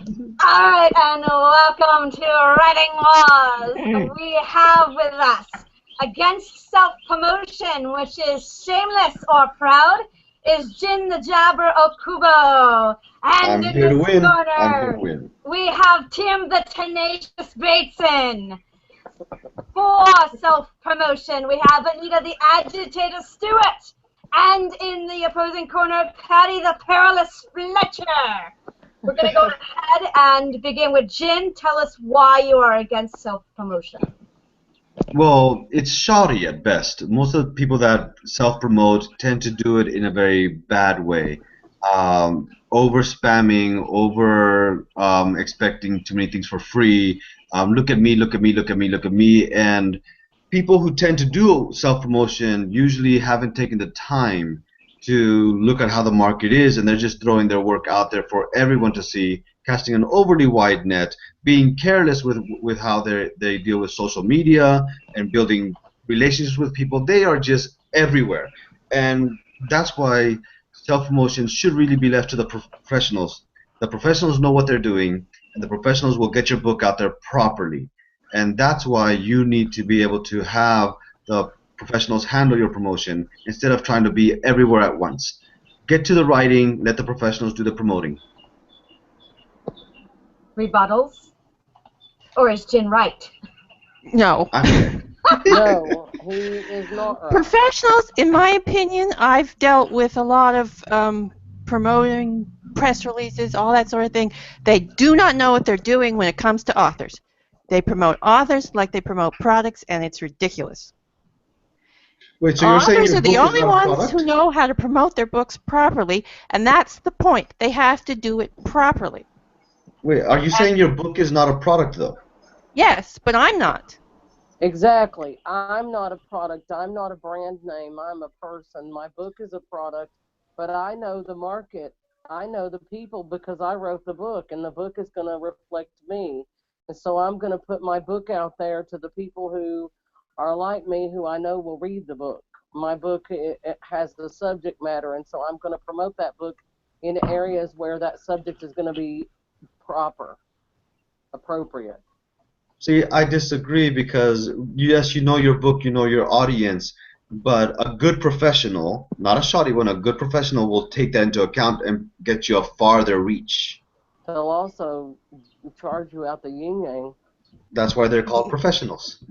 Alright, and welcome to Writing Laws. We have with us, against self-promotion, which is shameless or proud, is Jin the Jabber Okubo. And I'm in here to his win. I'm here to corner, win. we have Tim the Tenacious Bateson. For self-promotion, we have Anita the Agitator Stewart. And in the opposing corner, Patty the Perilous Fletcher. We're going to go ahead and begin with Jin. Tell us why you are against self-promotion. Well, it's shoddy at best. Most of the people that self-promote tend to do it in a very bad way. Over spamming, over expecting too many things for free. Look at me, look at me, look at me, look at me. And people who tend to do self-promotion usually haven't taken the time to look at how the market is, and they're just throwing their work out there for everyone to see, casting an overly wide net, being careless with how they deal with social media and building relationships with people. They are just everywhere, and that's why self-promotion should really be left to the professionals. The professionals know what they're doing, and the professionals will get your book out there properly. And that's why you need to be able to have the professionals handle your promotion instead of trying to be everywhere at once. Get to the writing, let the professionals do the promoting. Rebuttals? Or is Jin right? No. No, he is not right. Professionals, in my opinion, I've dealt with a lot of promoting press releases, all that sort of thing. They do not know what they're doing when it comes to authors. They promote authors like they promote products, and it's ridiculous. Wait, so you're saying Authors your are the book is only not a ones product? who know how to promote their books properly, and that's the point. They have to do it properly. Wait, are you saying your book is not a product, though? Yes, but I'm not. Exactly. I'm not a product. I'm not a brand name. I'm a person. My book is a product, but I know the market. I know the people because I wrote the book, and the book is going to reflect me. And so I'm going to put my book out there to the people who are like me, who I know will read the book. My book it has the subject matter, and so I'm going to promote that book in areas where that subject is going to be proper, appropriate. See, I disagree because, yes, you know your book, you know your audience, but a good professional, not a shoddy one, a good professional will take that into account and get you a farther reach. They'll also charge you out the yin yang. That's why they're called professionals.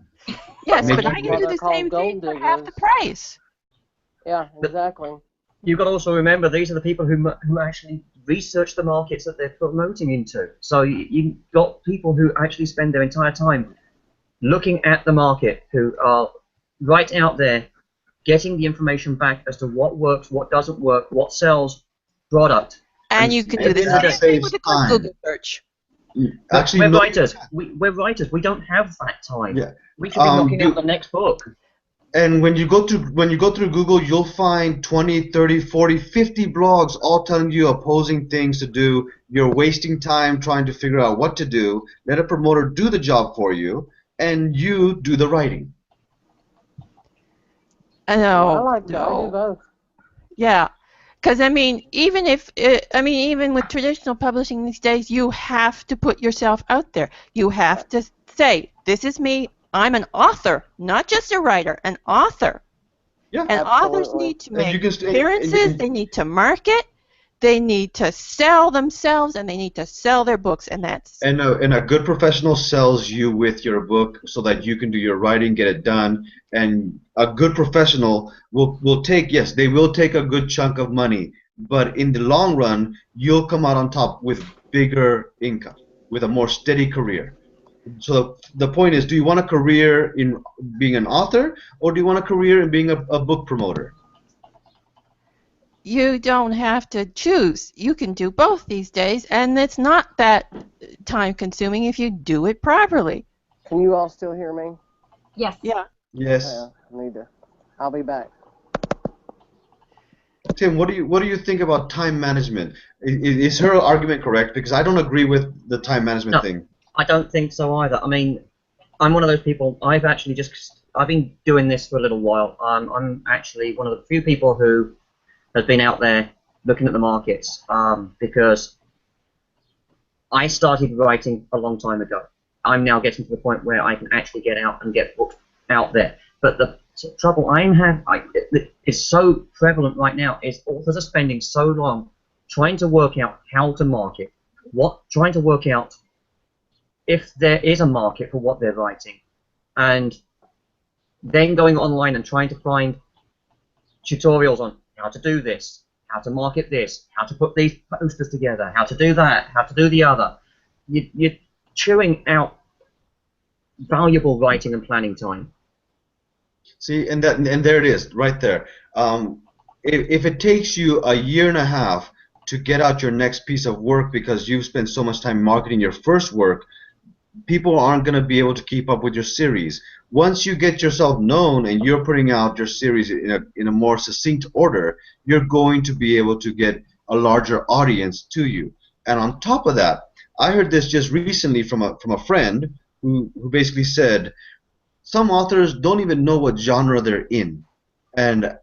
Yes, Make but you I can Well, do they're the called same thing gold for half the diggers. price. Yeah, exactly. You've got to also remember these are the people who actually research the markets that they're promoting into. So you've got people who actually spend their entire time looking at the market, who are right out there getting the information back as to what works, what doesn't work, what sells product. And you can do the that same thing saves with a quick time. Google search. Actually, we're no, writers. We're writers. We don't have that time. Yeah. We should be knocking out the next book. And when you go through Google, you'll find 20, 30, 40, 50 blogs all telling you opposing things to do. You're wasting time trying to figure out what to do. Let a promoter do the job for you, and you do the writing. I Well, I know. like to. I do both. Yeah, because I mean, even with traditional publishing these days, you have to put yourself out there. You have to say, "This is me. I'm an author, not just a writer, an author." Yeah. And authors Absolutely. need to And you make can stay- appearances. and- They need to market. They need to sell themselves, and they need to sell their books, and that's. And a good professional sells you with your book so that you can do your writing, get it done. And a good professional will take, yes, they will take a good chunk of money, but in the long run, you'll come out on top with bigger income, with a more steady career. So the point is, do you want a career in being an author, or do you want a career in being a book promoter? You don't have to choose. You can do both these days, and it's not that time-consuming if you do it properly. Can you all still hear me? Yes. Yeah. Yes. Yeah, I need to. I'll be back. Tim, what do you think about time management? Is her argument correct? Because I don't agree with the time management No. thing. I don't think so either. I mean, I'm one of those people. I've been doing this for a little while. I'm actually one of the few people who has been out there looking at the markets because I started writing a long time ago. I'm now getting to the point where I can actually get out and get books out there. But the trouble is so prevalent right now is authors are spending so long trying to work out how to market, trying to work out if there is a market for what they're writing, and then going online and trying to find tutorials on how to do this, how to market this, how to put these posters together, how to do that, how to do the other. You're chewing out valuable writing and planning time. See, and there it is, right there. If it takes you a year and a half to get out your next piece of work because you've spent so much time marketing your first work, people aren't going to be able to keep up with your series. Once you get yourself known and you're putting out your series in a more succinct order, you're going to be able to get a larger audience to you. And on top of that, I heard this just recently from a friend who basically said some authors don't even know what genre they're in. And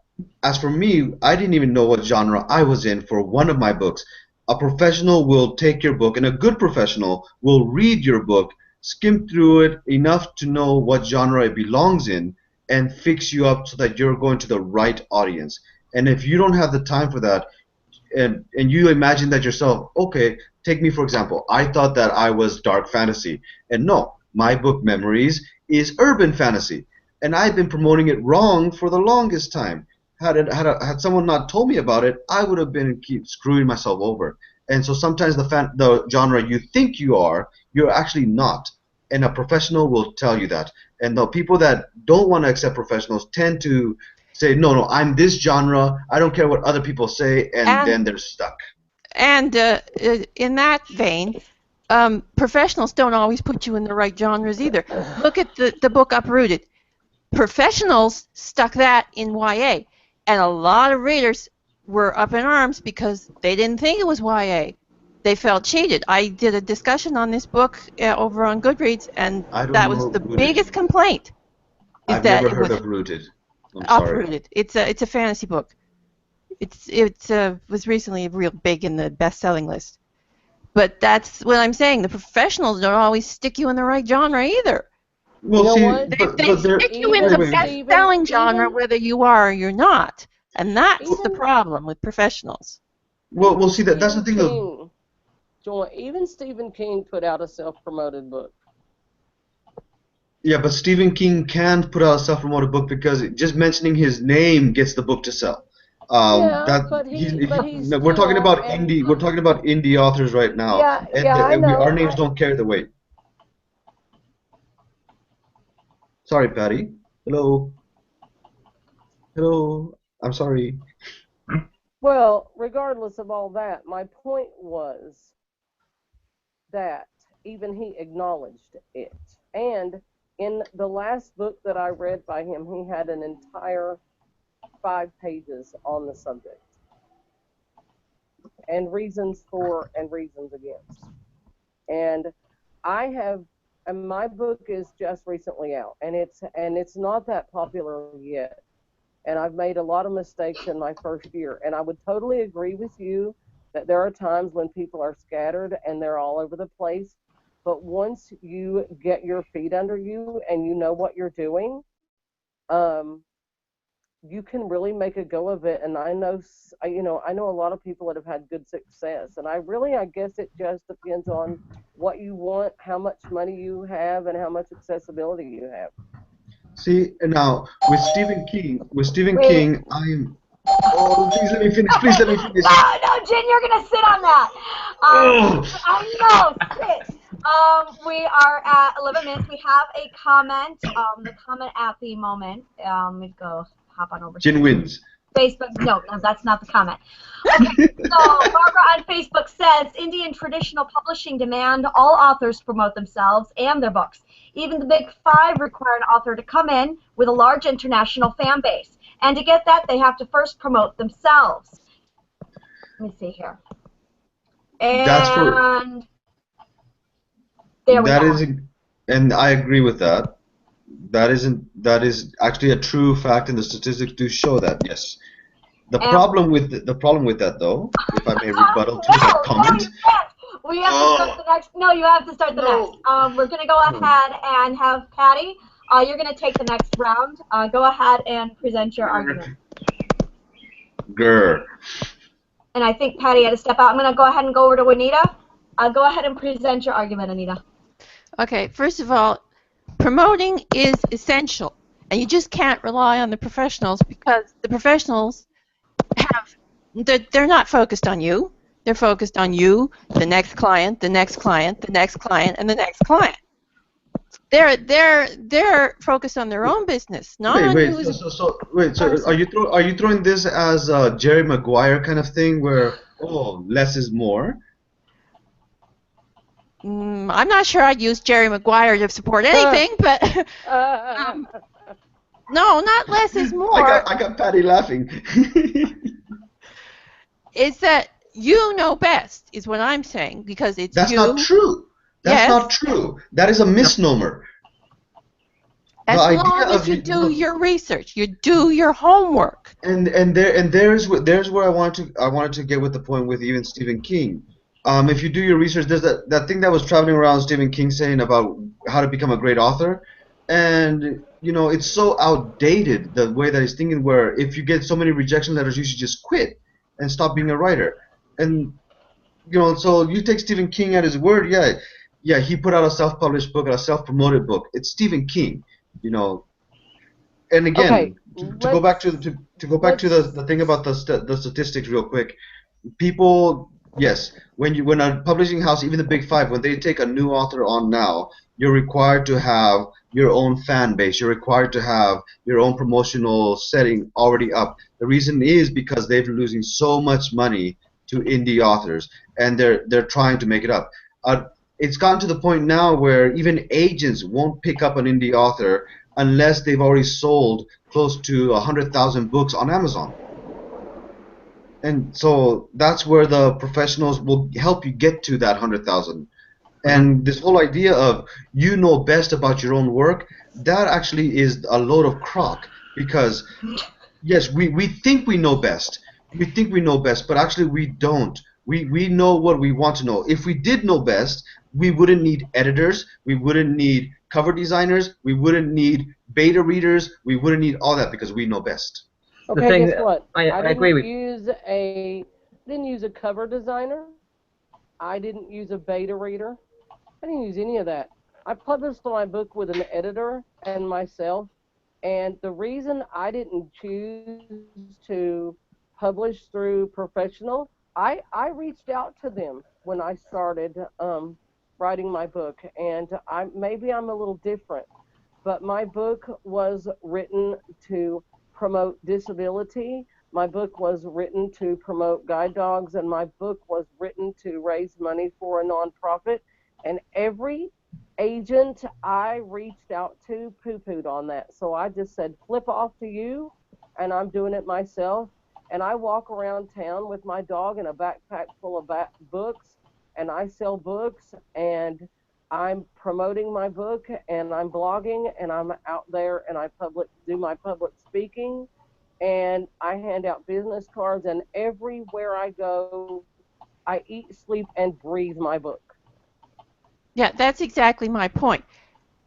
as for me, I didn't even know what genre I was in for one of my books. A professional will take your book, and a good professional will read your book, skim through it enough to know what genre it belongs in, and fix you up so that you're going to the right audience. And if you don't have the time for that, and you imagine that yourself, okay, take me for example, I thought that I was dark fantasy, and no, my book Memories is urban fantasy, and I've been promoting it wrong for the longest time. Had someone not told me about it, I would have been keep screwing myself over. And so sometimes the genre you think you are, you're actually not. And a professional will tell you that. And the people that don't want to accept professionals tend to say, no, I'm this genre, I don't care what other people say, and then they're stuck. And in that vein, professionals don't always put you in the right genres either. Look at the book Uprooted. Professionals stuck that in YA, and a lot of readers were up in arms because they didn't think it was YA. They felt cheated. I did a discussion on this book over on Goodreads, and that was the biggest complaint. I've never heard of Rooted. Uprooted. It's a fantasy book. It was recently real big in the best-selling list. But that's what I'm saying. The professionals don't always stick you in the right genre either. Well, You know see, what? They stick you in the best-selling genre whether you are or you're not. And that's the problem with professionals. Well, see, that's the thing of... Even Stephen King put out a self-promoted book. Yeah, but Stephen King can't put out a self-promoted book because just mentioning his name gets the book to sell. We're talking about indie. We're talking about indie authors right now, our names don't carry the weight. Sorry, Patty. Hello. I'm sorry. Well, regardless of all that, my point was that even he acknowledged it. And in the last book that I read by him, he had an entire 5 pages on the subject. And reasons for and reasons against. And my book is just recently out, and it's not that popular yet. And I've made a lot of mistakes in my first year. And I would totally agree with you that there are times when people are scattered and they're all over the place. But once you get your feet under you and you know what you're doing, you can really make a go of it. And I know a lot of people that have had good success. And I guess it just depends on what you want, how much money you have, and how much accessibility you have. See, now with Stephen King, I'm. Oh, please let me finish. No, Jen, you're gonna sit on that. I know, sit. We are at 11 minutes. We have a comment. The comment at the moment. Let me go hop on over. Jen wins. Facebook. No, that's not the comment. Okay, so Barbara on Facebook says Indian traditional publishing demand all authors promote themselves and their books. Even the big 5 require an author to come in with a large international fan base. And to get that, they have to first promote themselves. Let me see here. And there we go. And I agree with that. That is actually a true fact, and the statistics do show that. Yes. The problem with that, though, if I may rebuttal to that comment. We have to start the next. No, you have to start the next. We're gonna go ahead and have Patty. You're gonna take the next round. Go ahead and present your argument. Grr. And I think Patty had to step out. I'm gonna go ahead and go over to Anita. Go ahead and present your argument, Anita. Okay, first of all, promoting is essential, and you just can't rely on the professionals because the professionals they're not focused on you. They're focused on you, the next client, the next client, the next client, and the next client. They're focused on their own business, not on who's. So are you throwing this as a Jerry Maguire kind of thing where less is more? I'm not sure I'd use Jerry Maguire to support anything, but no, not less is more. I got Patty laughing. It's that you know best is what I'm saying because it's That's you. not true. That's not true. That is a misnomer. As long as you do your research, you do your homework. And there's where I wanted to get with the point with even Stephen King. If you do your research, there's that thing that was traveling around Stephen King saying about how to become a great author, and it's so outdated the way that he's thinking. Where if you get so many rejection letters, you should just quit and stop being a writer. And so you take Stephen King at his word. Yeah, he put out a self-published book, a self-promoted book. It's Stephen King, And again, to go back to the thing about the statistics real quick, people. Yes, when a publishing house, even the Big Five, when they take a new author on now, you're required to have your own fan base. You're required to have your own promotional setting already up. The reason is because they've been losing so much money to indie authors, and they're trying to make it up. It's gotten to the point now where even agents won't pick up an indie author unless they've already sold close to 100,000 books on Amazon. And so that's where the professionals will help you get to that 100,000. And this whole idea of you know best about your own work, that actually is a load of crock. Because, yes, we think we know best. We think we know best, but actually we don't. We know what we want to know. If we did know best, we wouldn't need editors. We wouldn't need cover designers. We wouldn't need beta readers. We wouldn't need all that because we know best. Okay, guess what? I agree with. Didn't use a cover designer. I didn't use a beta reader. I didn't use any of that. I published my book with an editor and myself, and the reason I didn't choose to publish through professional, I reached out to them when I started writing my book, and maybe I'm a little different, but my book was written to promote disability. My book was written to promote guide dogs, and my book was written to raise money for a nonprofit. And every agent I reached out to poo-pooed on that. So I just said, flip off to you, and I'm doing it myself. And I walk around town with my dog in a backpack full of books, and I sell books, and I'm promoting my book, and I'm blogging, and I'm out there, and I do my public speaking, and I hand out business cards, and everywhere I go, I eat, sleep, and breathe my book. Yeah, that's exactly my point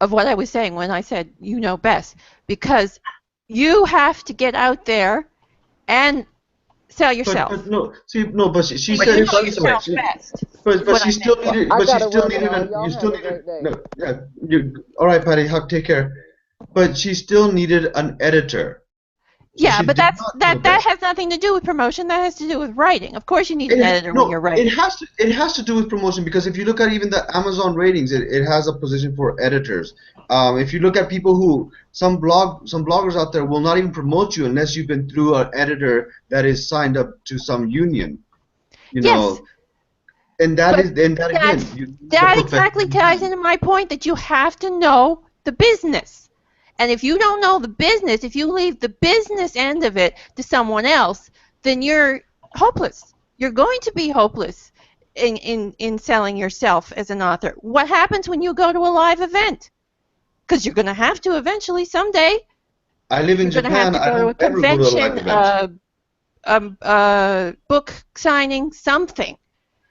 of what I was saying when I said you know best, because you have to get out there and sell yourself. But she said you know yourself best. But she still needed. But she still needed. You still needed. No, yeah. All right, Patty. Take care. But she still needed an editor. Yeah, but that has nothing to do with promotion. That has to do with writing. Of course, you need an editor when you're writing. It has to do with promotion because if you look at even the Amazon ratings, it has a position for editors. If you look at people who some bloggers out there will not even promote you unless you've been through an editor that is signed up to some union. Yes. And that exactly ties into my point that you have to know the business. And if you don't know the business, if you leave the business end of it to someone else, then you're hopeless. You're going to be hopeless in selling yourself as an author. What happens when you go to a live event? Because you're going to have to eventually someday. I live in Japan. I don't ever go to a convention, book signing, something.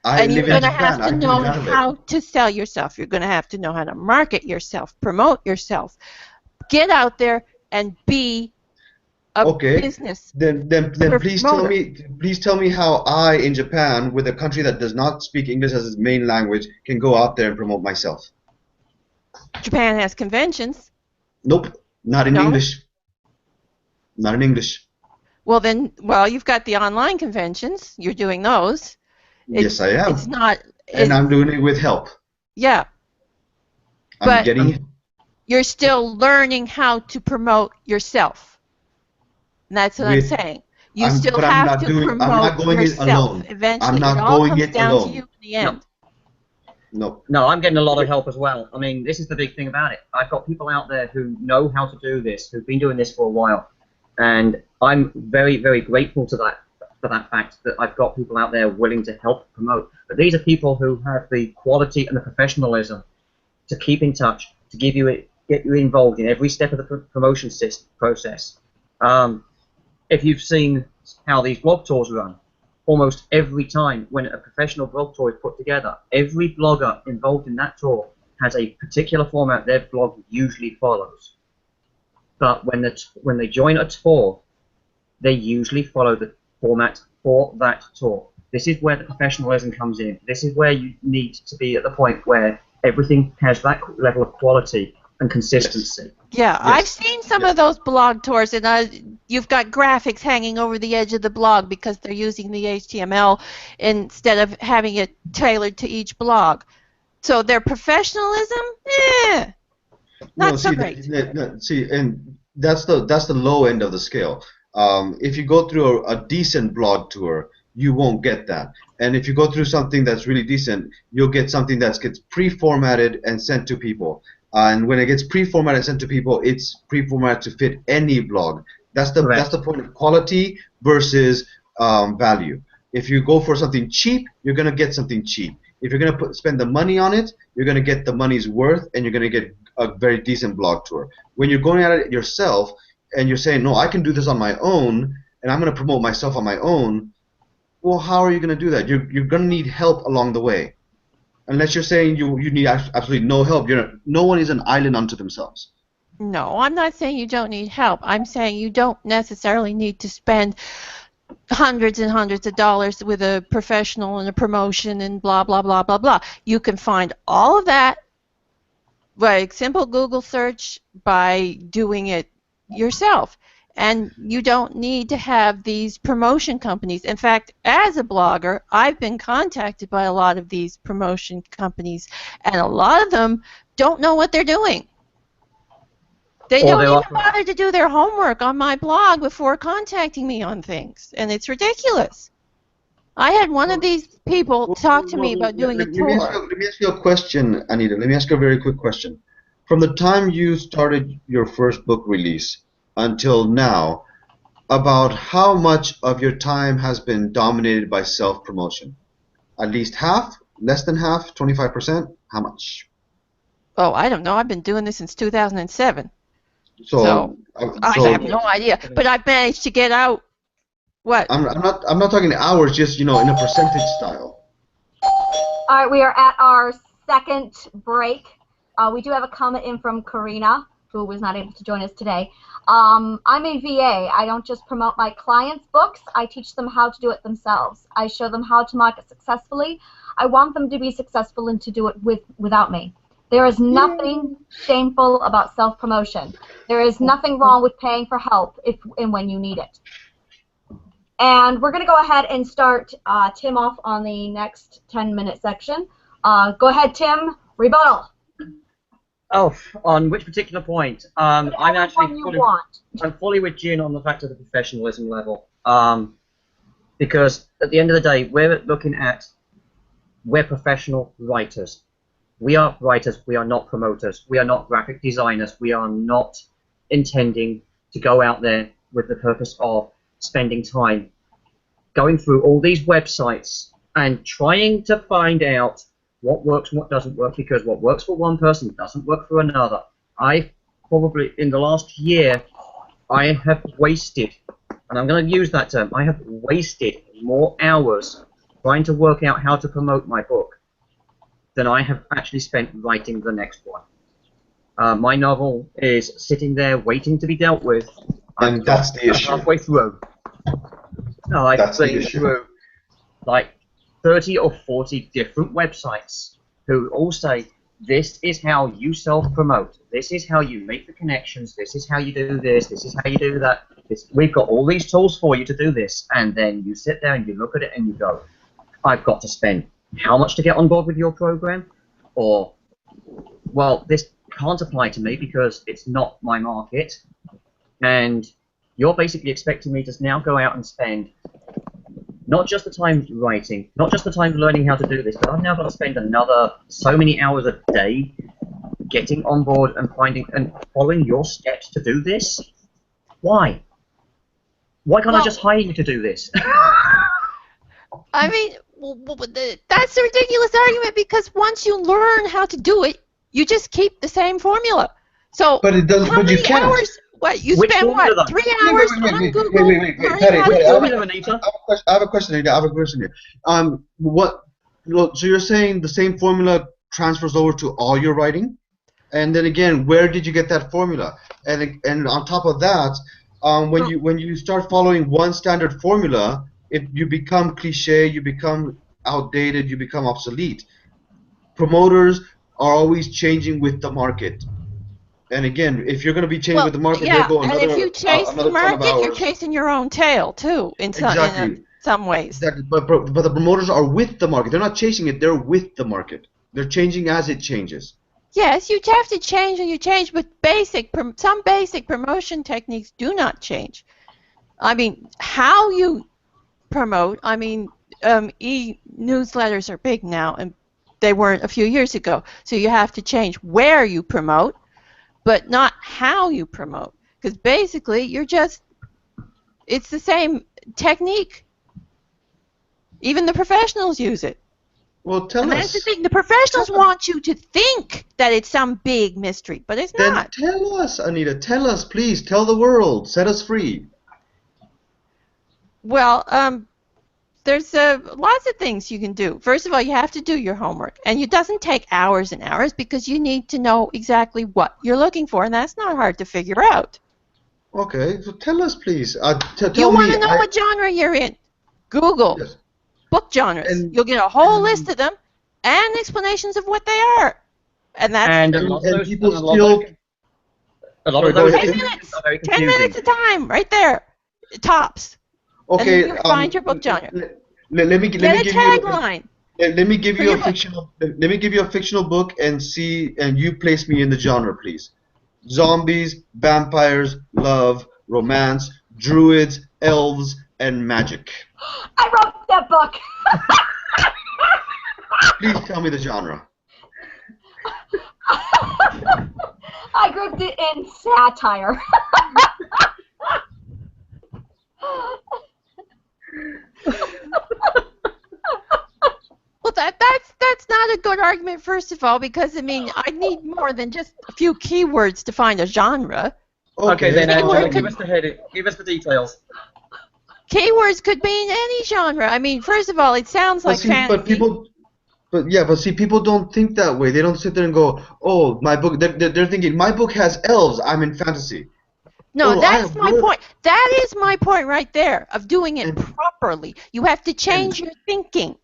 I And you're live in going to have Japan. to I can know live out of it. how to sell yourself. You're going to have to know how to market yourself, promote yourself, get out there and be a Okay, business then promoter. please tell me how I in Japan, with a country that does not speak English as its main language, can go out there and promote myself. Japan has conventions. Nope, not in No? English. Not in English. Well, then, well, you've got the online conventions. You're doing those. Yes, I It's am, not, and I'm it's, doing it with help. yeah, I'm but getting. you're still learning how to promote yourself. And that's what I'm With saying. You still but I'm have not to doing. I'm not promote going it yourself. alone. I'm Eventually, it not all going comes it down to you alone. in the No, end. No. no, I'm getting a lot of help as well. I mean, this is the big thing about it. I've got people out there who know how to do this, who've been doing this for a while, and I'm very, very grateful to that for that fact that I've got people out there willing to help promote. But these are people who have the quality and the professionalism to keep in touch, to get you involved in every step of the promotion process. If you've seen how these blog tours run, almost every time when a professional blog tour is put together, every blogger involved in that tour has a particular format their blog usually follows. But when they join a tour, they usually follow the format for that tour. This is where the professionalism comes in. This is where you need to be at the point where everything has that level of quality and consistency. Yeah, I've Yes. seen some of those blog tours, and you've got graphics hanging over the edge of the blog because they're using the HTML instead of having it tailored to each blog. So their professionalism, No, not so see, great. see, and that's the low end of the scale. If you go through a decent blog tour, you won't get that. And if you go through something that's really decent, you'll get something that gets pre-formatted and sent to people. And when it gets pre-formatted and sent to people, it's pre-formatted to fit any blog. That's Correct. the point of quality versus value. If you go for something cheap, you're gonna get something cheap. If you're gonna spend the money on it, you're gonna get the money's worth, and you're gonna get a very decent blog tour. When you're going at it yourself and you're saying, no, I can do this on my own, and I'm gonna promote myself on my own. Well, how are you gonna do that? You're gonna need help along the way. Unless you're saying you need absolutely no help. No one is an island unto themselves. No, I'm not saying you don't need help. I'm saying you don't necessarily need to spend hundreds and hundreds of dollars with a professional and a promotion and blah, blah, blah, blah, blah. You can find all of that by simple Google search, by doing it yourself. And you don't need to have these promotion companies. In fact, as a blogger, I've been contacted by a lot of these promotion companies, and a lot of them don't know what they're doing. They Or don't they're even offering. bother to do their homework on my blog before contacting me on things, and it's ridiculous. I had one of these people talk to me about doing a tour. Let me ask you a question, Anita. Let me ask you a very quick question. From the time you started your first book release until now, about how much of your time has been dominated by self-promotion? At least half? Less than half? 25%? How much? Oh, I don't know. I've been doing this since 2007, so So, I have no idea. But I've managed to get out. What? I'm not talking hours, just in a percentage style. All right, we are at our second break. We do have a comment in from Karina, who was not able to join us today. I'm a VA. I don't just promote my clients' books. I teach them how to do it themselves. I show them how to market successfully. I want them to be successful and to do it without me. There is nothing shameful about self-promotion. There is nothing wrong with paying for help if and when you need it. And we're going to go ahead and start Tim off on the next 10-minute section. Go ahead, Tim. Rebuttal. Oh, on which particular point? I'm actually One you want. I'm fully with June on the fact of the professionalism level. Because at the end of the day, we're professional writers. We are writers. We are not promoters. We are not graphic designers. We are not intending to go out there with the purpose of spending time going through all these websites and trying to find out what works and what doesn't work, because what works for one person doesn't work for another. I probably, in the last year, I have wasted, and I'm going to use that term, I have wasted more hours trying to work out how to promote my book than I have actually spent writing the next one. My novel is sitting there waiting to be dealt with. And that's the issue. Halfway through. No, I've been through like 30 or 40 different websites who all say, this is how you self-promote. This is how you make the connections. This is how you do this. This is how you do that. We've got all these tools for you to do this. And then you sit there and you look at it and you go, I've got to spend how much to get on board with your program? Or, well, this can't apply to me because it's not my market. And you're basically expecting me to now go out and spend not just the time writing, not just the time learning how to do this, but I've now got to spend another so many hours a day getting on board and finding and following your steps to do this. Why? Why can't I just hire you to do this? I mean, that's a ridiculous argument because once you learn how to do it, you just keep the same formula. So, but it doesn't. how But you many can't. hours? What you Which spend? formula, What though? 3 hours on Google learning Patty, how to Patty, do it? Anita. I have a question here. I have a question here. So you're saying the same formula transfers over to all your writing, and then again, where did you get that formula? And on top of that, when you start following one standard formula, you become cliche, you become outdated, you become obsolete. Promoters are always changing with the market. And again, if you're going to be changing with the market, yeah, they'll go and if you chase the another 10 of market, you're hours. chasing your own tail too, in some ways. Exactly. But the promoters are with the market. They're not chasing it. They're with the market. They're changing as it changes. Yes, you have to change, and you change, but some basic promotion techniques do not change. I mean, how you promote. I mean, e-newsletters are big now, and they weren't a few years ago. So you have to change where you promote, but not how you promote. Because basically, it's the same technique. Even the professionals use it. Well, tell and us. That's the thing. The professionals want you to think that it's some big mystery, but it's not. Then tell us, Anita. Tell us, please. Tell the world. Set us free. Well, there's lots of things you can do. First of all, you have to do your homework, and it doesn't take hours and hours because you need to know exactly what you're looking for, and that's not hard to figure out. Okay, so tell us, please. Tell You want me. to know what genre you're in? Google Yes. book genres. And- You'll get a whole list of them and explanations of what they are. And that's And And people still. a lot Sorry, of go those ahead. 10 things minutes. are very 10 confusing. minutes of time, right there. Tops. Okay. And then you find your book genre. Let me Get give a you. tagline. Let me give for you your a book. fictional. Let me give you a fictional book and you place me in the genre, please. Zombies, vampires, love, romance, druids, elves, and magic. I wrote that book. Please tell me the genre. I grouped it in satire. Well, that's not a good argument, first of all, because, I mean, I need more than just a few keywords to find a genre. Okay, then Keyword Angela, could- give us the heading. Give us the details. Keywords could mean any genre. I mean, first of all, it sounds like fantasy. But see, people don't think that way. They don't sit there and go, "Oh, my book." They're thinking, "My book has elves. I'm in fantasy." No, Oh, that's my word- point. That is my point right there of doing it And- properly. You have to change your thinking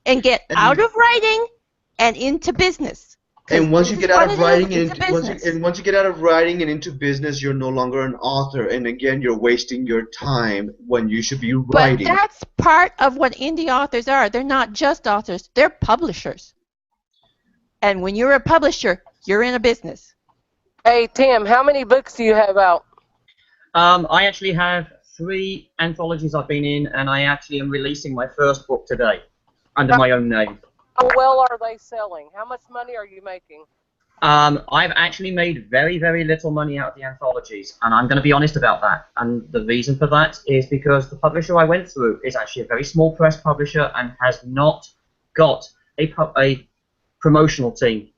and get and- out of writing and into business. 'Cause And once you this get is out what of it is, writing it's a business. once you get out of writing and into business, you're no longer an author. And again, you're wasting your time when you should be But writing. that's part of what indie authors are. They're not just authors. They're publishers. And when you're a publisher, you're in a business. Hey, Tim, how many books do you have out? I actually have 3 anthologies I've been in, and I actually am releasing my first book today under my own name. How well are they selling? How much money are you making? I've actually made very, very little money out of the anthologies, and I'm going to be honest about that. And the reason for that is because the publisher I went through is actually a very small press publisher and has not got a promotional team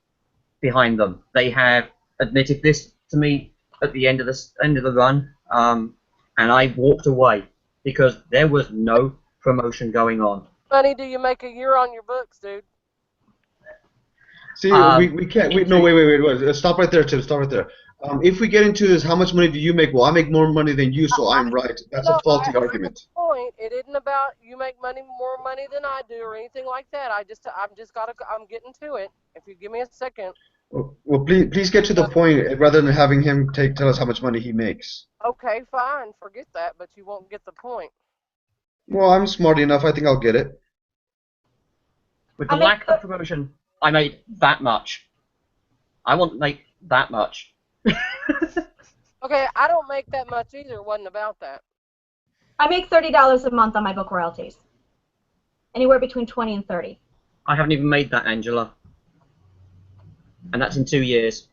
behind them. They have admitted this to me at the end of the run, and I walked away because there was no promotion going on. money do you make a year on your books, dude? See, we can't. No, wait. Stop right there, Tim. Stop right there. If we get into this, how much money do you make? Well, I make more money than you, so I'm right. That's a No, I faulty heard the argument. point. It isn't about you make more money than I do or anything like that. I'm getting to it. If you give me a second. Well, please get to the point rather than having him tell us how much money he makes. Okay, fine, forget that, but you won't get the point. Well, I'm smart enough. I think I'll get it. With the lack of promotion, I made that much. I want to make that much. Okay, I don't make that much either. It wasn't about that. I make $30 a month on my book royalties. Anywhere between 20 and 30. I haven't even made that, Angela. And that's in 2 years.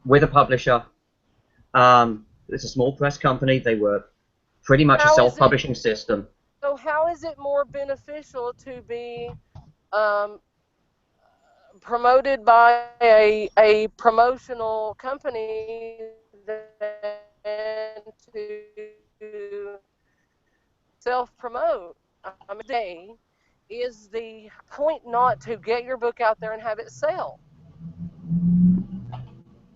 With a publisher. It's a small press company. They were pretty much a self-publishing system. So how is it more beneficial to be promoted by a promotional company than to self-promote? Is the point not to get your book out there and have it sell?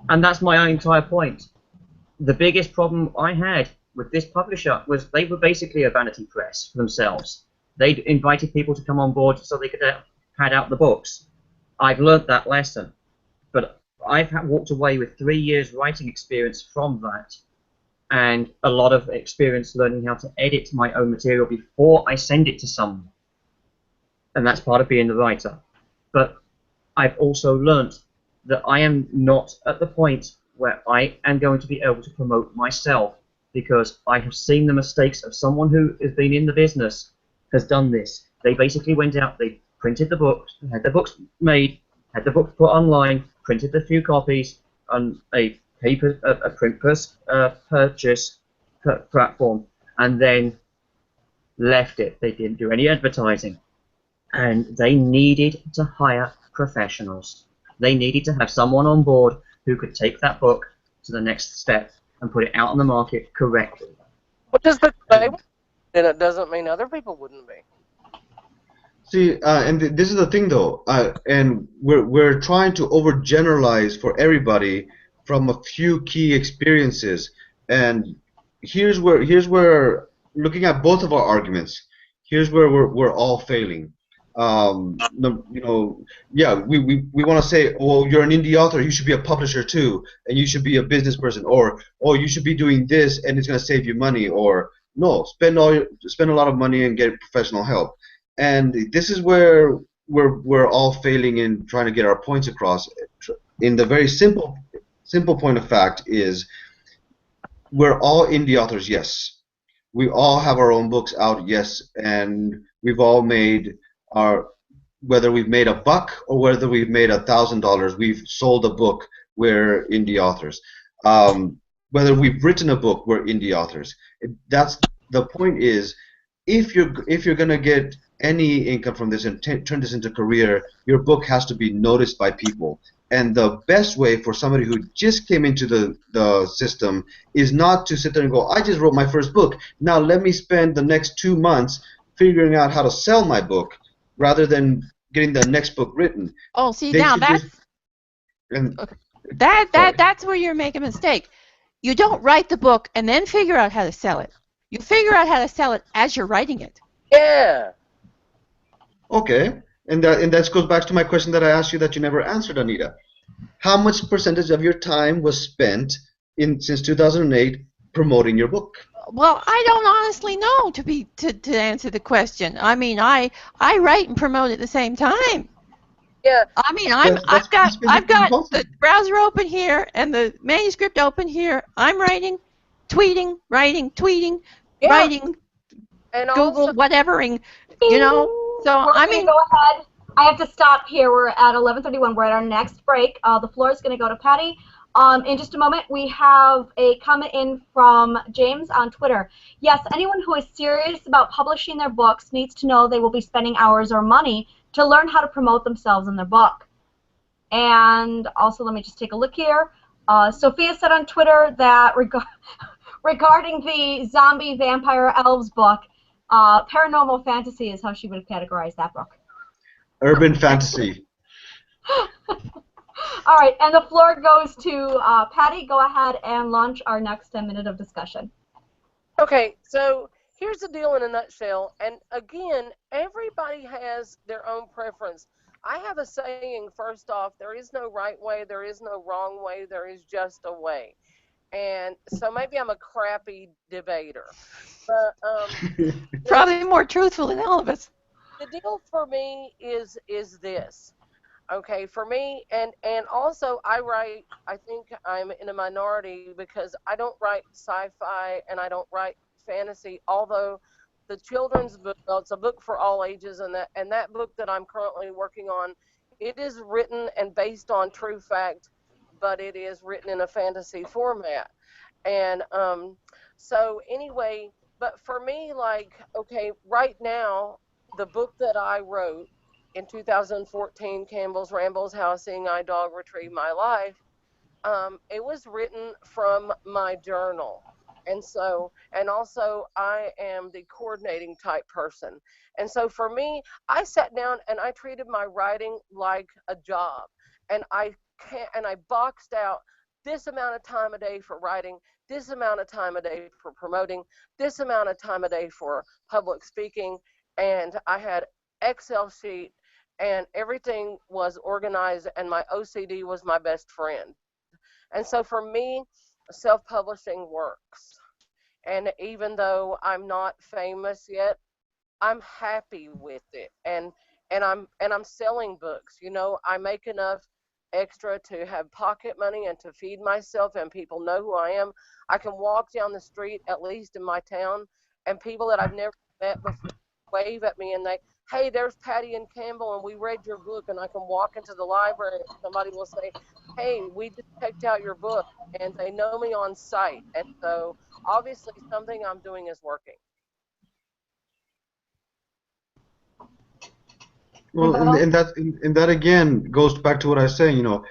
And that's my entire point. The biggest problem I had with this publisher was they were basically a vanity press for themselves. They'd invited people to come on board so they could pad out the books. I've learnt that lesson. But I've walked away with 3 years writing experience from that, and a lot of experience learning how to edit my own material before I send it to someone. And that's part of being the writer. But I've also learnt that I am not at the point where I am going to be able to promote myself, because I have seen the mistakes of someone who has been in the business has done this. They basically went out, they printed the books, had the books made, had the books put online, printed a few copies on a print purchase platform, and then left it. They didn't do any advertising. And they needed to hire professionals. They needed to have someone on board who could take that book to the next step and put it out on the market correctly. What does the say? And it doesn't mean other people wouldn't be. See, and this is the thing, though, and we're trying to overgeneralize for everybody from a few key experiences, and here's where looking at both of our arguments, here's where we're all failing. Yeah, we want to say, well, you're an indie author, you should be a publisher too, and you should be a business person, or you should be doing this and it's going to save you money, or no, spend a lot of money and get professional help. And this is where we're all failing in trying to get our points across. In the very simple point of fact is, we're all indie authors, yes. We all have our own books out, yes, and we've all made whether we've made $1 or whether we've made $1,000, we've sold a book, we're indie authors. Whether we've written a book, we're indie authors. That's the point. Is if you're gonna get any income from this and turn this into a career, your book has to be noticed by people. And the best way for somebody who just came into the system is not to sit there and go, I just wrote my first book, now let me spend the next 2 months figuring out how to sell my book, rather than getting the next book written. Oh, see, now that's where you're making a mistake. You don't write the book and then figure out how to sell it. You figure out how to sell it as you're writing it. Yeah. Okay, and that goes back to my question that I asked you that you never answered, Anita. How much percentage of your time was spent since 2008 promoting your book? Well, I don't honestly know to answer the question. I mean, I write and promote at the same time. Yeah. I mean, I've got the browser open here and the manuscript open here. I'm writing, tweeting, writing, and Google, also, whatevering, you know. So I mean, go ahead. I have to stop here. We're at 11:31. We're at our next break. The floor is going to go to Patty. In just a moment, we have a comment in from James on Twitter. Yes, anyone who is serious about publishing their books needs to know they will be spending hours or money to learn how to promote themselves in their book. And also, let me just take a look here. Sophia said on Twitter that regarding the Zombie Vampire Elves book, paranormal fantasy is how she would have categorized that book. Urban fantasy. All right, and the floor goes to Patty. Go ahead and launch our next 10 minute of discussion. Okay, so here's the deal in a nutshell. And again, everybody has their own preference. I have a saying, first off, there is no right way, there is no wrong way, there is just a way. And so maybe I'm a crappy debater. But Probably more truthful than all of us. the deal for me is this. Okay, for me, and also I think I'm in a minority because I don't write sci-fi and I don't write fantasy, although the children's book, well, it's a book for all ages, and that book that I'm currently working on, it is written and based on true fact, but it is written in a fantasy format. And so anyway, but for me, like, okay, right now, the book that I wrote in 2014, Campbell's Rambles, How a Seeing Eye Dog Retrieved My Life, it was written from my journal. And so, and also I am the coordinating type person. And so for me, I sat down and I treated my writing like a job. And I boxed out this amount of time a day for writing, this amount of time a day for promoting, this amount of time a day for public speaking. And I had Excel sheet and everything was organized and my OCD was my best friend. And so for me, self-publishing works. And even though I'm not famous yet, I'm happy with it. And I'm selling books. You know, I make enough extra to have pocket money and to feed myself and people know who I am. I can walk down the street, at least in my town, and people that I've never met before wave at me and they, hey, there's Patty and Campbell and we read your book, and I can walk into the library and somebody will say, hey, we just checked out your book, and they know me on sight. And so obviously something I'm doing is working. Well, and that again goes back to what I was saying. You know,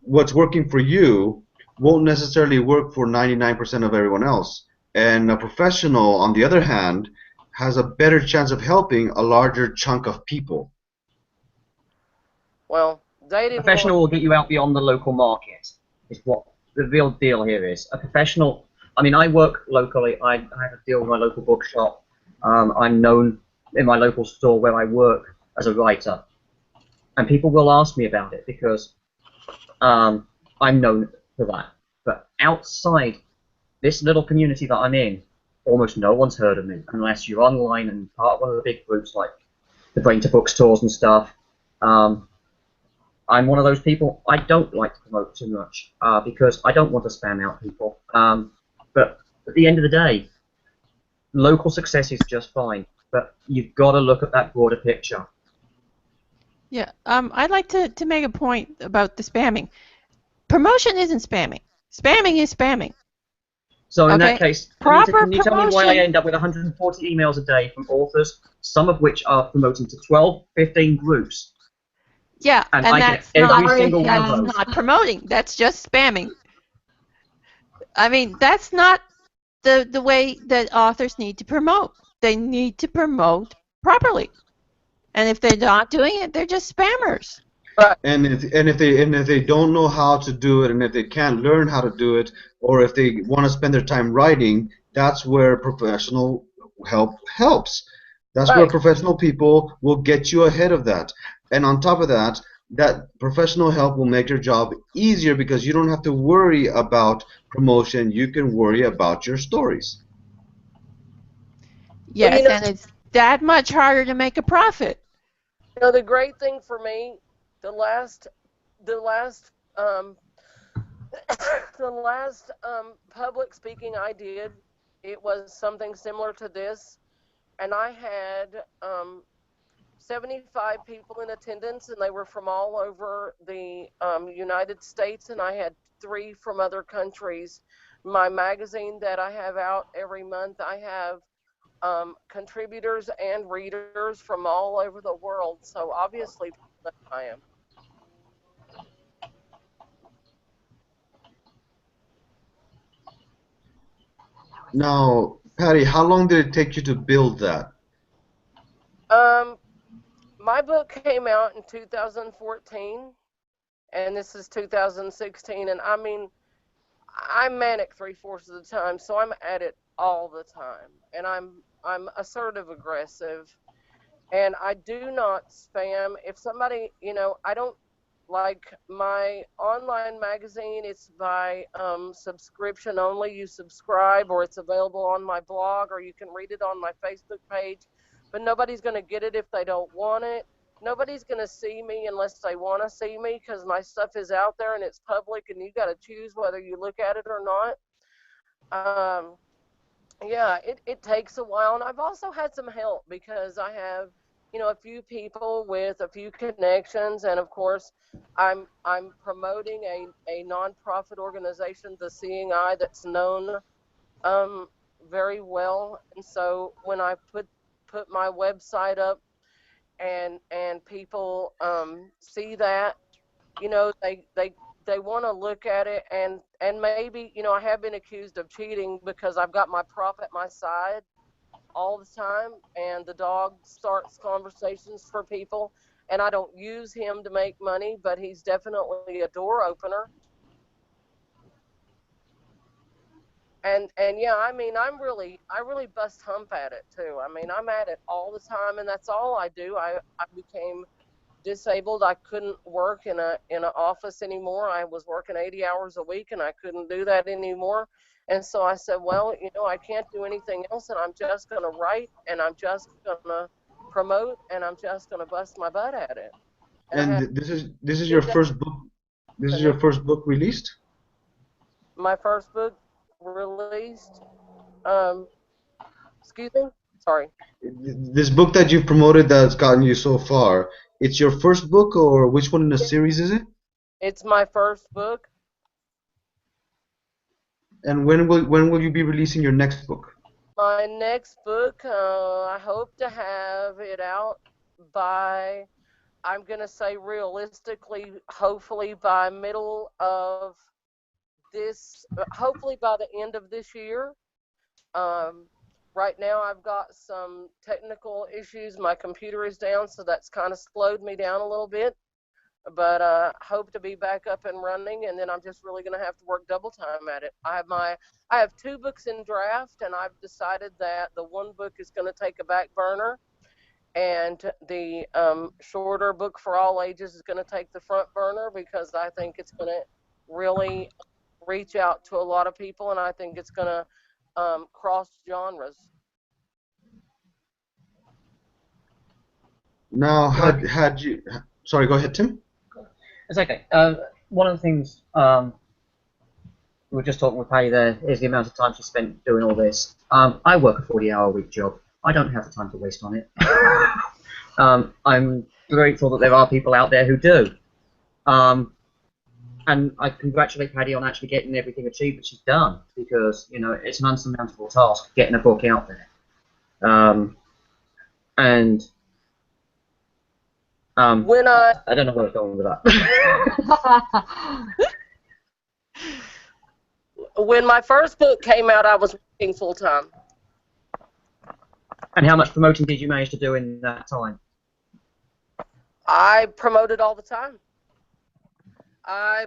what's working for you won't necessarily work for 99% of everyone else. And a professional, on the other hand, has a better chance of helping a larger chunk of people. Well, they A didn't professional want. will get you out beyond the local market, is what the real deal here is. A professional, I mean, I work locally. I have a deal with my local bookshop. I'm known in my local store where I work as a writer. And people will ask me about it because I'm known for that. But outside this little community that I'm in, almost no one's heard of me unless you're online and part of one of the big groups like the Brain to Bookstores and stuff. I'm one of those people. I don't like to promote too much because I don't want to spam out people. But at the end of the day, local success is just fine. But you've got to look at that broader picture. Yeah, I'd like to make a point about the spamming. Promotion isn't spamming. Spamming is spamming. So in Okay. that case, Proper Anita, can you tell me why I promotion. end up with 140 emails a day from authors, some of which are promoting to 12, 15 groups? Yeah, And and I get that's every not, single one of that's those. not promoting. That's just spamming. I mean, that's not the way that authors need to promote. They need to promote properly. And if they're not doing it, they're just spammers. And if they don't know how to do it, and if they can't learn how to do it, or if they want to spend their time writing, that's where professional help helps. That's where Right. professional people will get you ahead of that. And on top of that, that professional help will make your job easier because you don't have to worry about promotion. You can worry about your stories. Well, Yes, and it's that much harder to make a profit. you know, the great thing for me, the last um, the last public speaking I did, it was something similar to this, and I had 75 people in attendance, and they were from all over the United States, and I had 3 from other countries. My magazine that I have out every month, I have contributors and readers from all over the world, so obviously I am. Now, Patty, how long did it take you to build that? My book came out in 2014, and this is 2016, and I mean, I'm manic 3/4 of the time, so I'm at it all the time, and I'm assertive aggressive, and I do not spam. If somebody, I don't like my online magazine. It's by subscription only. You subscribe, or it's available on my blog, or you can read it on my Facebook page. But nobody's going to get it if they don't want it. Nobody's going to see me unless they want to see me, because my stuff is out there and it's public, and you got to choose whether you look at it or not. Um, yeah, it takes a while, and I've also had some help because I have, a few people with a few connections, and of course, I'm promoting a nonprofit organization, the Seeing Eye, that's known um, very well, and so when I put my website up and people see that, they want to look at it, and maybe, I have been accused of cheating because I've got my prop at my side all the time, and the dog starts conversations for people, and I don't use him to make money, but he's definitely a door opener. And yeah, I mean, I really bust hump at it too. I mean, I'm at it all the time, and that's all I do. I became disabled. I couldn't work in an office anymore. I was working 80 hours a week, and I couldn't do that anymore. And so I said, well, I can't do anything else, and I'm just going to write, and I'm just going to promote, and I'm just going to bust my butt at it. And I And have this is your first book. This is your first book released? my first book released. Um, excuse me. Sorry. This book that you've promoted that's gotten you so far, it's your first book, or which one in the series is it? It's my first book. And when will you be releasing your next book? My next book, I hope to have it out by, I'm going to say realistically, hopefully by middle of this, hopefully by the end of this year. Um, right now I've got some technical issues. My computer is down, so that's kind of slowed me down a little bit. But hope to be back up and running, and then I'm just really going to have to work double time at it. I have 2 books in draft, and I've decided that the one book is going to take a back burner, and the shorter book for all ages is going to take the front burner, because I think it's going to really reach out to a lot of people, and I think it's going to cross genres. Now, had you? Sorry, go ahead, Tim. It's okay. One of the things we were just talking with Patty there is the amount of time she spent doing all this. I work a 40-hour-a-week job. I don't have the time to waste on it. I'm grateful that there are people out there who do. And I congratulate Patty on actually getting everything achieved that she's done, because it's an unsurmountable task getting a book out there. And When I I don't know where I'm going with that. when my first book came out, I was working full time. And how much promoting did you manage to do in that time? I promoted all the time. I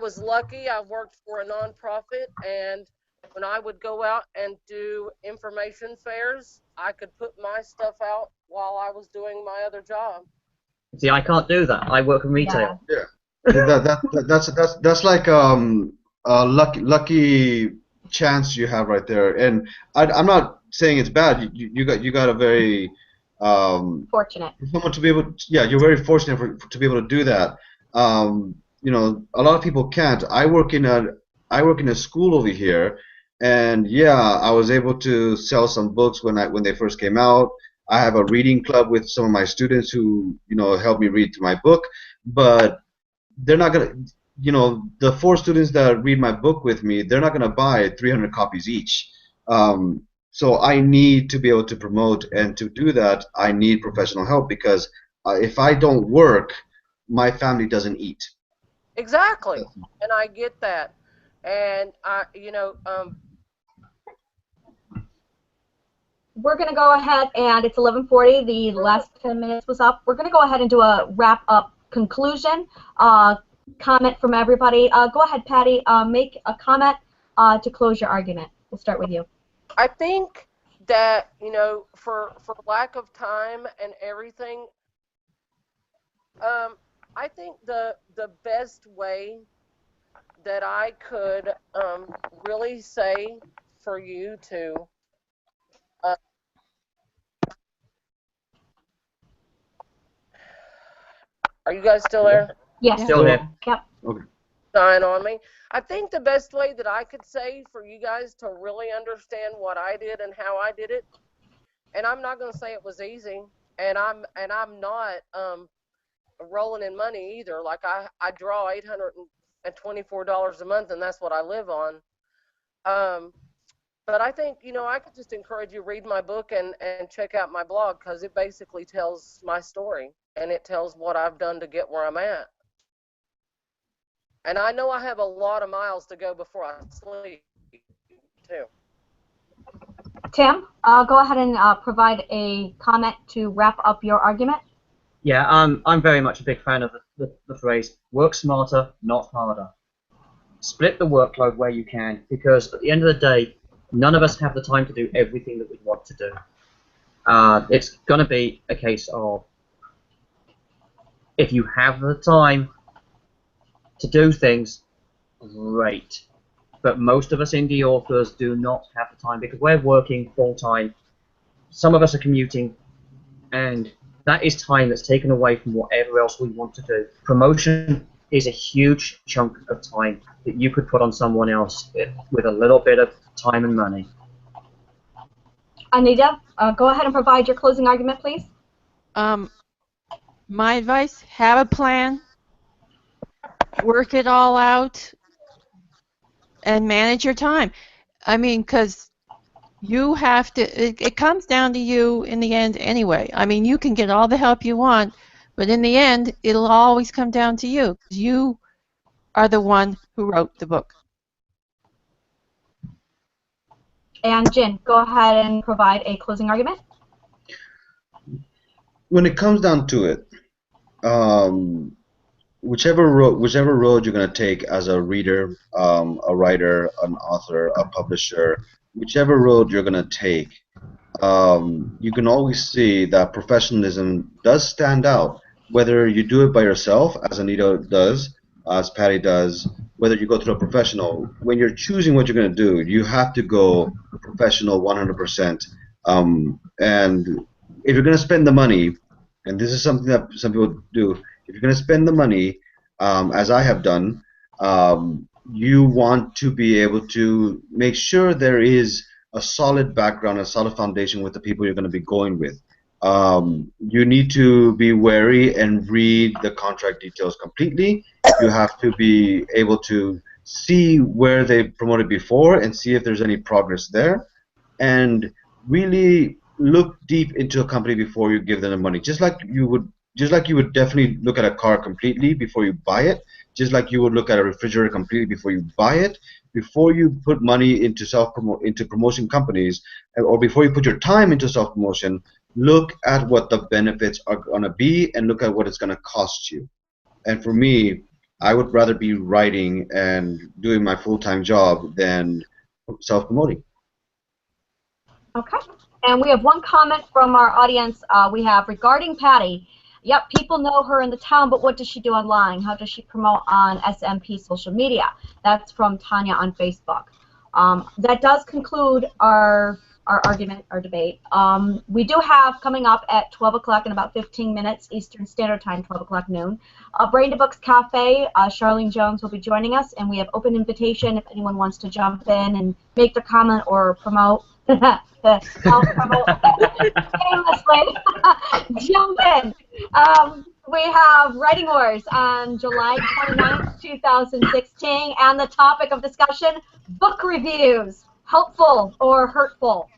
was lucky. I worked for a nonprofit, and when I would go out and do information fairs, I could put my stuff out while I was doing my other job. See, I can't do that. I work in retail. Yeah. That's like a lucky chance you have right there. And I'm not saying it's bad. You got a very Fortunate. someone to be able. Yeah, you're very fortunate to be able to do that. A lot of people can't. I work in a school over here, and yeah, I was able to sell some books when they first came out. I have a reading club with some of my students who help me read through my book, but they're not gonna, the 4 students that read my book with me, they're not gonna buy 300 copies each. So I need to be able to promote, and to do that, I need professional help, because if I don't work, my family doesn't eat. Exactly, and I get that, and we're going to go ahead, and it's 11:40. The last 10 minutes was up. We're going to go ahead and do a wrap-up conclusion. Comment from everybody. Go ahead, Patty. Make a comment to close your argument. We'll start with you. I think that, you know, for lack of time and everything, I think the best way that I could really say for you to are you guys still there? Yes. Still here. Yep. Okay. Sign on me. I think the best way that I could say for you guys to really understand what I did and how I did it, and I'm not going to say it was easy, and I'm not rolling in money either. Like I draw $824 a month, and that's what I live on. But I think, you know, I could just encourage you to read my book and check out my blog, because it basically tells my story, and it tells what I've done to get where I'm at. And I know I have a lot of miles to go before I sleep, too. Tim, go ahead and provide a comment to wrap up your argument. Yeah, I'm very much a big fan of the phrase, work smarter, not harder. Split the workload where you can, because at the end of the day, none of us have the time to do everything that we want to do. It's going to be a case of, if you have the time to do things, great. But most of us indie authors do not have the time, because we're working full-time. Some of us are commuting, and that is time that's taken away from whatever else we want to do. Promotion is a huge chunk of time that you could put on someone else with a little bit of time and money. Anita, go ahead and provide your closing argument, please. My advice, have a plan, work it all out, and manage your time. I mean, because you have to, it comes down to you in the end anyway. I mean, you can get all the help you want, but in the end, it'll always come down to you. You are the one who wrote the book. And Jen, go ahead and provide a closing argument. When it comes down to it, whichever road you're going to take as a reader, a writer, an author, a publisher, whichever road you're going to take, you can always see that professionalism does stand out. Whether you do it by yourself, as Anita does, as Patty does, whether you go through a professional, when you're choosing what you're going to do, you have to go professional 100%. And if you're going to spend the money, and this is something that some people do, if you're going to spend the money, as I have done, you want to be able to make sure there is a solid background, a solid foundation with the people you're going to be going with. You need to be wary and read the contract details completely. You have to be able to see where they promoted before and see if there's any progress there, and really look deep into a company before you give them the money. Just like you would definitely look at a car completely before you buy it, just like you would look at a refrigerator completely before you buy it. Before you put money into promotion companies, or before you put your time into self-promotion, look at what the benefits are going to be and look at what it's going to cost you. And for me, I would rather be writing and doing my full-time job than self-promoting. Okay. And we have one comment from our audience. We have regarding Patty. Yep, people know her in the town, but what does she do online? How does she promote on SMP social media? That's from Tanya on Facebook. That does conclude our argument, our debate. We do have coming up at 12 o'clock in about 15 minutes Eastern Standard Time, 12 o'clock noon, Brain to Books Cafe. Charlene Jones will be joining us, and we have open invitation if anyone wants to jump in and make their comment or promote. Shamelessly. Jump in. We have Writing Wars on July 29th, 2016, and the topic of discussion, book reviews, helpful or hurtful.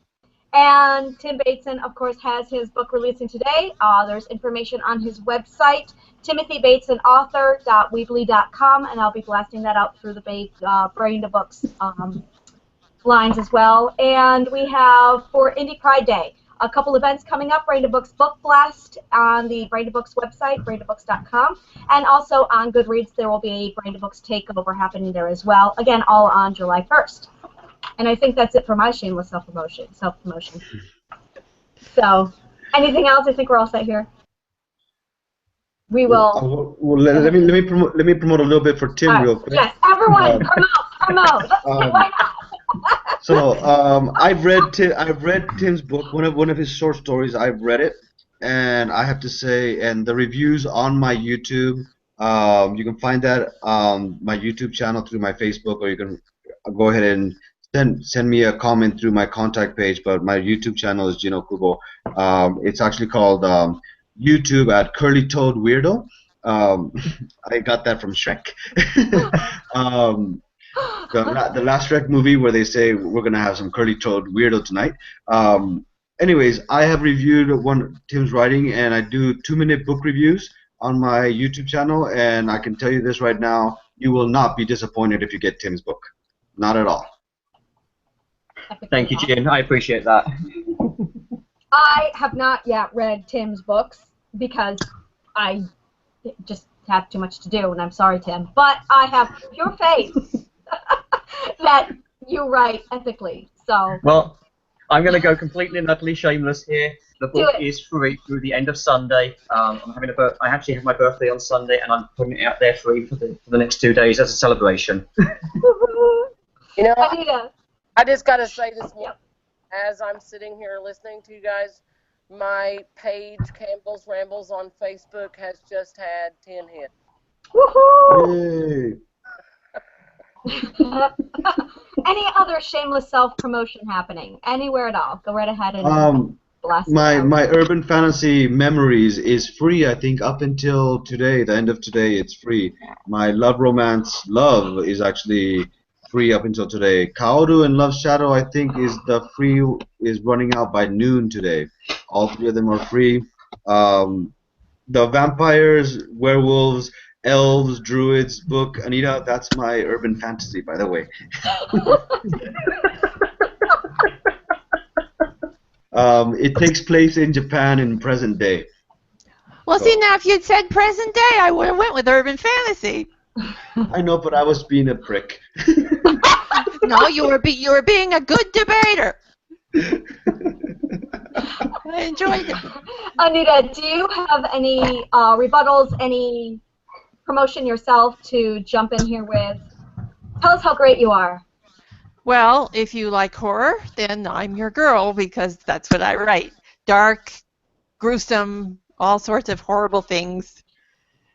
And Tim Bateson, of course, has his book releasing today. There's information on his website, timothybatesonauthor.weebly.com, and I'll be blasting that out through the Brain to Books lines as well. And we have, for Indie Pride Day, a couple events coming up. Branded Books Book Blast on the Branded Books website, brandedbooks.com. And also on Goodreads, there will be a Branded Books takeover happening there as well. Again, all on July 1st. And I think that's it for my shameless self-promotion. So, anything else? I think we're all set here. We will. Well, let me promote a little bit for Tim real quick. Yes, everyone, promote. Why not? So I've read Tim's book, one of his short stories. I've read it, and I have to say, and the reviews on my YouTube. You can find that my YouTube channel through my Facebook, or you can go ahead and send me a comment through my contact page. But my YouTube channel is Gino Kubo. It's actually called YouTube at Curly Toad Weirdo. I got that from Shrek. The last Shrek movie where they say we're gonna have some curly toad weirdo tonight. Anyways, I have reviewed one Tim's writing, and I do 2-minute book reviews on my YouTube channel, and I can tell you this right now: you will not be disappointed if you get Tim's book. Not at all. Thank you, Jim. I appreciate that. I have not yet read Tim's books because I just have too much to do, and I'm sorry, Tim. But I have pure faith that you write ethically. So. Well, I'm going to go completely and utterly shameless here. The book is free through the end of Sunday. I actually have my birthday on Sunday, and I'm putting it out there free for the next 2 days as a celebration. You know, Anita. I just got to say this one. As I'm sitting here listening to you guys, my page, Campbell's Rambles on Facebook, has just had 10 hits. Woohoo! Any other shameless self-promotion happening? Anywhere at all? Go right ahead and blast it out. My Urban Fantasy Memories is free, I think, up until today. The end of today, it's free. My Love Romance Love is actually free up until today. Kaoru and Love Shadow, I think, is running out by noon today. All 3 of them are free. The Vampires, Werewolves, Elves, Druids book, Anita, that's my urban fantasy, by the way. It takes place in Japan in present day. Well, see, now if you'd said present day, I would have went with urban fantasy. I know, but I was being a prick. No, you were being a good debater. I enjoyed it. Anita, do you have any rebuttals, any promotion yourself to jump in here with? Tell us how great you are. Well, if you like horror, then I'm your girl, because that's what I write. Dark, gruesome, all sorts of horrible things.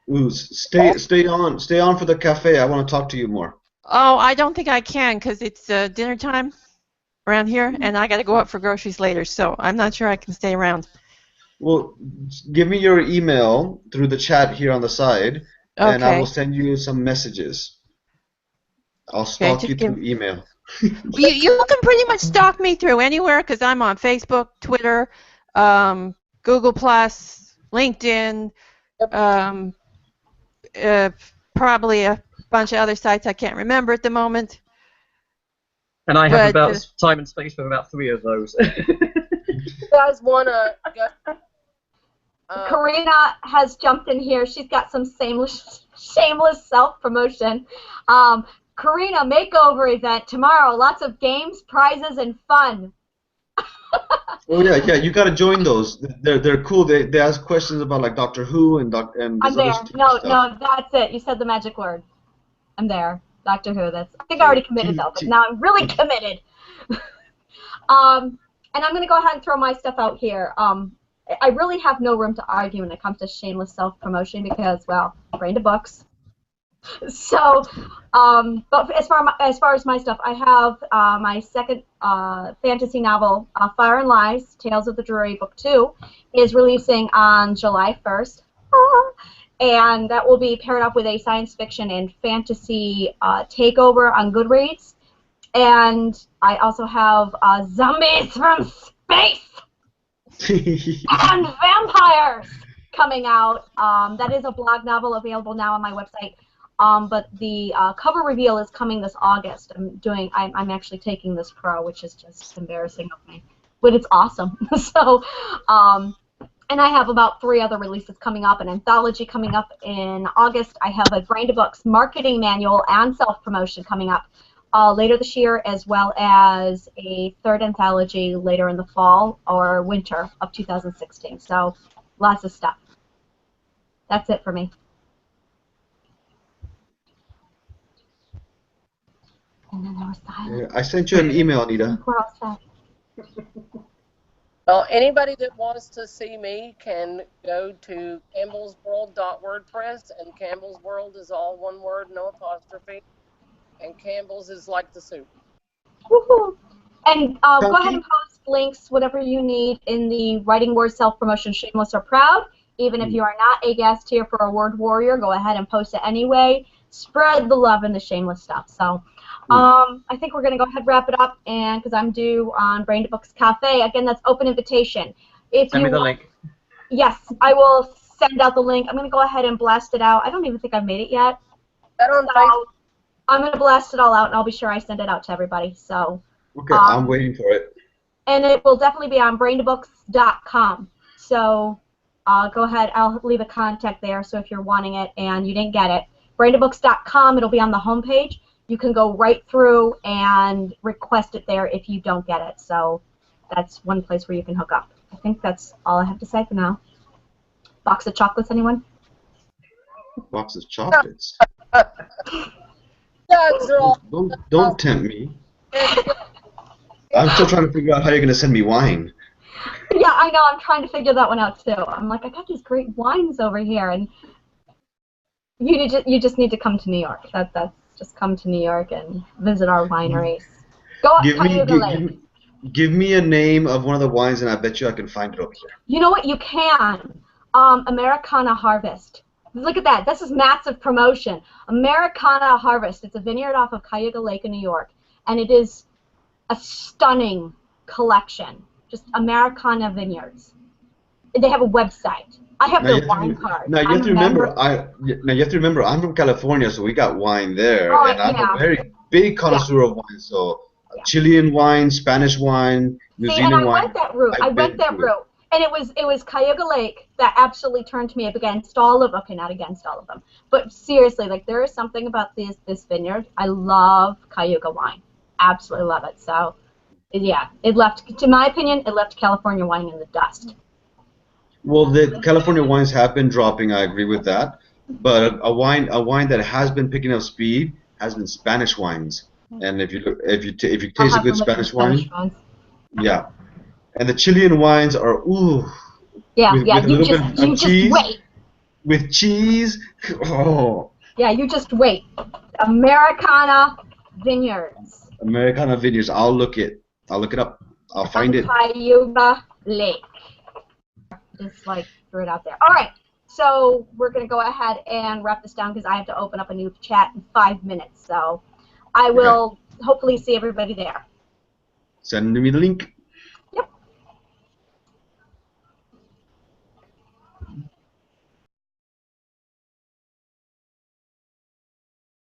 Ooh, stay on for the cafe. I want to talk to you more. Oh, I don't think I can, because it's dinner time around here, and I got to go out for groceries later, so I'm not sure I can stay around. Well, give me your email through the chat here on the side, and I will send you some messages. I'll stalk you through email. You can pretty much stalk me through anywhere, because I'm on Facebook, Twitter, Google+, LinkedIn, probably a bunch of other sites I can't remember at the moment. And I have about time and space for about 3 of those. You guys want to go? Karina has jumped in here. She's got some shameless self-promotion. Karina makeover event tomorrow. Lots of games, prizes, and fun. Oh yeah, you gotta join those. They're cool. They ask questions about like Doctor Who and I'm there. No, that's it. You said the magic word. I'm there. Doctor Who. I think I already committed though, but now I'm really committed. And I'm gonna go ahead and throw my stuff out here. I really have no room to argue when it comes to shameless self-promotion because, well, Branded Books. So, but as far as my stuff, I have my second fantasy novel, Fire and Lies: Tales of the Drury, Book 2, is releasing on July 1st, and that will be paired up with a science fiction and fantasy takeover on Goodreads. And I also have Zombies from Space and Vampires coming out. That is a blog novel available now on my website. But the cover reveal is coming this August. I'm actually taking this pro, which is just embarrassing of me, but it's awesome. So, and I have about 3 other releases coming up, an anthology coming up in August. I have a Brain to Books marketing manual and self-promotion coming up later this year, as well as a 3rd anthology later in the fall or winter of 2016. So lots of stuff. That's it for me. And then there was silence. I sent you an email, Anita. We're all set. Well, anybody that wants to see me can go to campbellsworld.wordpress, and Campbell's World is all one word, no apostrophe, and Campbell's is like the soup. Woohoo! And go ahead and post links, whatever you need, in the Writing Wars Self-Promotion Shameless or Proud. Even if you are not a guest here for a Word Warrior, go ahead and post it anyway. Spread the love in the Shameless stuff. So I think we're going to go ahead and wrap it up, and because I'm due on Brain to Books Cafe. Again, that's open invitation. Send me the link. Yes, I will send out the link. I'm going to go ahead and blast it out. I don't even think I've made it yet. So I'm going to blast it all out, and I'll be sure I send it out to everybody. So. Okay, I'm waiting for it. And it will definitely be on braintobooks.com. So go ahead. I'll leave a contact there. So if you're wanting it and you didn't get it, braintobooks.com. It'll be on the homepage. You can go right through and request it there if you don't get it. So that's one place where you can hook up. I think that's all I have to say for now. Box of chocolates, anyone? Box of chocolates? Don't tempt me. I'm still trying to figure out how you're going to send me wine. Yeah, I know. I'm trying to figure that one out, too. I'm like, I got these great wines over here, and you just need to come to New York. That's just come to New York and visit our wineries. Go up Cayuga Lake. Give me a name of one of the wines, and I bet you I can find it over here. You know what? You can. Americana Harvest. Look at that. This is massive promotion. Americana Harvest. It's a vineyard off of Cayuga Lake in New York, and it is a stunning collection. Just Americana Vineyards. They have a website. I have their wine card. Now you have to remember, I'm from California, so we got wine there, and I'm a very big connoisseur of wine. So Chilean wine, Spanish wine, New Zealand wine. I went that route. I went that route, and it was Cayuga Lake that absolutely turned me up against all of. Okay, not against all of them, but seriously, like there is something about this vineyard. I love Cayuga wine. Absolutely love it. So, yeah, it left, to my opinion, it left California wine in the dust. Well, the California wines have been dropping. I agree with that. But a wine that has been picking up speed has been Spanish wines. And if you taste a good Spanish wine, yeah. And the Chilean wines are Yeah, with yeah. a little bit of cheese, wait. With cheese, oh. Yeah, you just wait. Americana Vineyards. Americana Vineyards. I'll look it up. I'll find it. Cayuga Lake. Just like threw it out there. All right, so we're gonna go ahead and wrap this down because I have to open up a new chat in 5 minutes. So I will hopefully see everybody there. Send me the link.